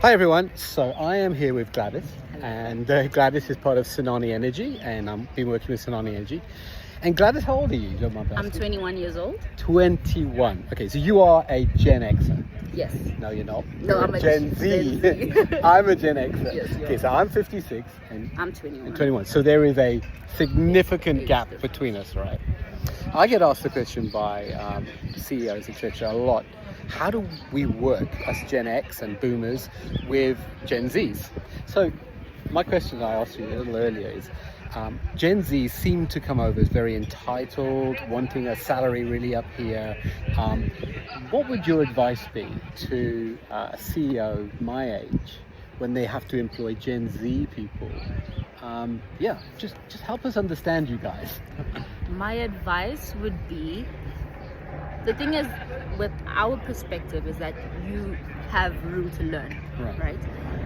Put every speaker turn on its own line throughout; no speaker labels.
Hi everyone, so I am here with Gladys, and Gladys is part of Sonani Energy, and I've been working with Sonani Energy. And Gladys, how old are you? Don't mind
I'm
asking.
21 years old.
21. Okay, so you are a Gen Xer.
Yes.
No, you're not.
No,
You're
I'm
a
a
Gen Z.
Gen Z.
I'm a Gen Xer.
Yes, you
okay,
are.
so I'm 56 and
I'm 21.
21. So there is a significant
Huge
gap
difference.
between us, right? I get asked the question by CEOs, etc. a lot. How do we work as Gen X and boomers with Gen Zs? So my question I asked you a little earlier is, Gen Z seem to come over as very entitled, wanting a salary really up here. What would your advice be to a CEO my age when they have to employ Gen Z people? Just help us understand you guys.
My advice would be, the thing is, with our perspective is that you have room to learn, right?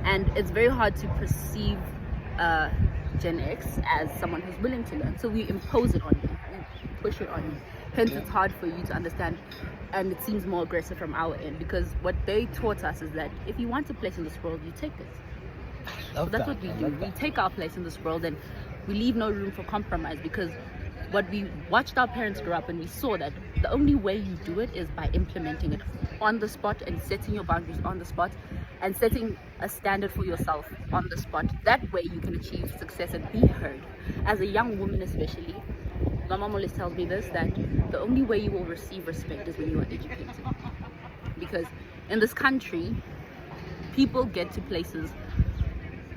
And it's very hard to perceive Gen X as someone who's willing to learn. So we impose it on you, we push it on you. Hence, it's hard for you to understand, and it seems more aggressive from our end, because what they taught us is that if you want a place in this world, you take it. So that's what we do. We take our place in this world and we leave no room for compromise, because what we watched our parents grow up and we saw that the only way you do it is by implementing it on the spot and setting your boundaries on the spot and setting a standard for yourself on the spot. That way you can achieve success and be heard. As a young woman especially, my mom always tells me this, that the only way you will receive respect is when you are educated. Because in this country, people get to places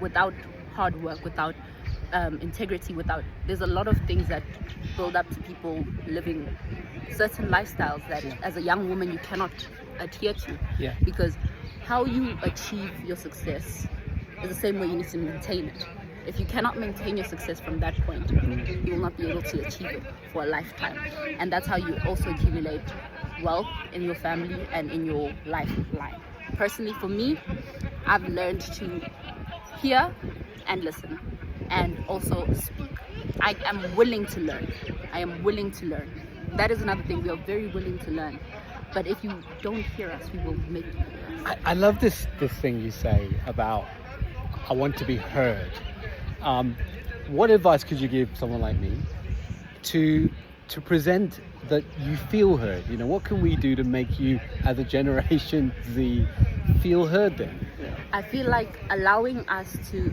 without hard work, without integrity, there's a lot of things that build up to people living certain lifestyles that as a young woman you cannot adhere to. Because how you achieve your success is the same way you need to maintain it. If you cannot maintain your success from that point, you will not be able to achieve it for a lifetime. And that's how you also accumulate wealth in your family and in your lifeline. Personally, for me, I've learned to hear and listen, and also speak. I am willing to learn. I am willing to learn. That is another thing. We are very willing to learn. But if you don't hear us, we will make you hear us.
I love this thing you say about, I want to be heard. What advice could you give someone like me to present that you feel heard? You know, what can we do to make you, as a Generation Z, feel heard then?
I feel like allowing us to,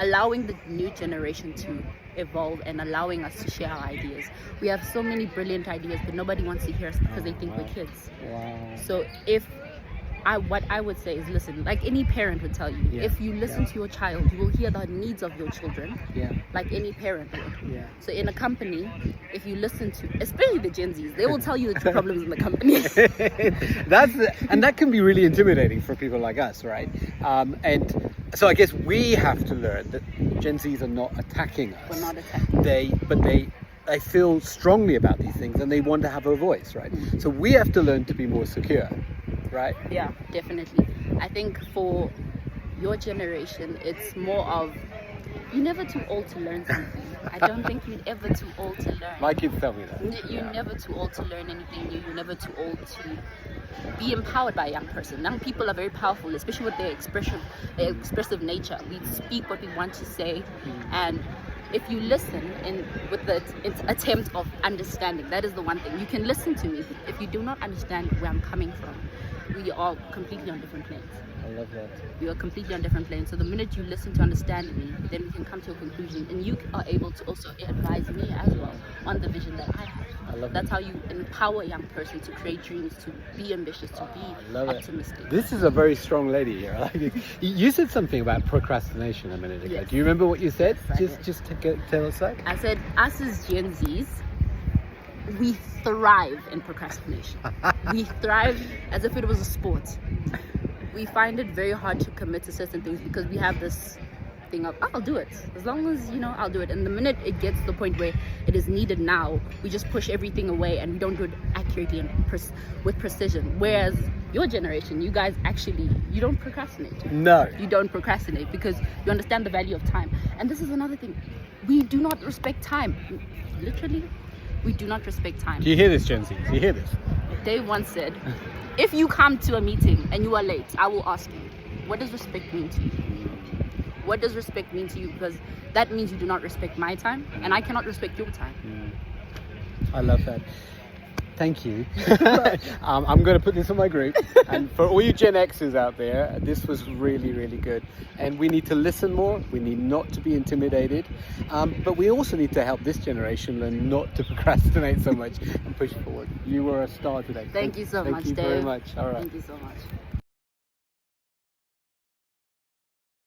allowing the new generation to evolve and allowing us to share our ideas. We have so many brilliant ideas, but nobody wants to hear us because they think we're kids. So what I would say is, listen, like any parent would tell you, if you listen to your child, you will hear the needs of your children, like any parent would. So in a company, if you listen to, especially the Gen Zs, they will tell you the true problems in the company.
And that can be really intimidating for people like us, right? And so I guess we have to learn that Gen Zs are not attacking us.
We're not attacking.
But they feel strongly about these things and they want to have a voice, right? So we have to learn to be more secure. Right?
Yeah, definitely. I think for your generation, it's more of, you're never too old to learn something. I don't think you're ever too old to learn.
My kids tell me that.
You're never too old to learn anything new. You're never too old to be empowered by a young person. Young people are very powerful, especially with their expressive nature. We speak what we want to say, and if you listen with the attempt of understanding, that is the one thing. You can listen to me. If you do not understand where I'm coming from, we are completely on different planes.
I love that.
We are completely on different planes. So the minute you listen to understand me, then we can come to a conclusion, and you are able to also advise me as well on the vision that I have.
I love
That's how you empower a young person to create dreams, to be ambitious, to be optimistic.
This is a very strong lady here. I like it. You said something about procrastination a minute ago.
Yes.
Do you remember what you said?
Yes,
Just to tell us that.
I said, us as Gen Zs, we thrive in procrastination. We thrive as if it was a sport. We find it very hard to commit to certain things because we have this thing of, I'll do it. As long as, I'll do it. And the minute it gets to the point where it is needed now, we just push everything away and we don't do it accurately and with precision. Whereas your generation, you guys actually, you don't procrastinate.
No.
You don't procrastinate because you understand the value of time. And this is another thing. We do not respect time. Literally, we do not respect time.
Do you hear this, Gen Z? Do you hear this?
Dave once said, if you come to a meeting and you are late, I will ask you, what does respect mean to you? What does respect mean to you? Because that means you do not respect my time, and I cannot respect your time.
I love that. Thank you. I'm going to put this on my group. And for all you Gen Xers out there, this was really, really good. And we need to listen more. We need not to be intimidated. But we also need to help this generation learn not to procrastinate so much and push forward. You were a star today.
Thank you so much,
Thank you
Dave.
very much. All right.
Thank you so much.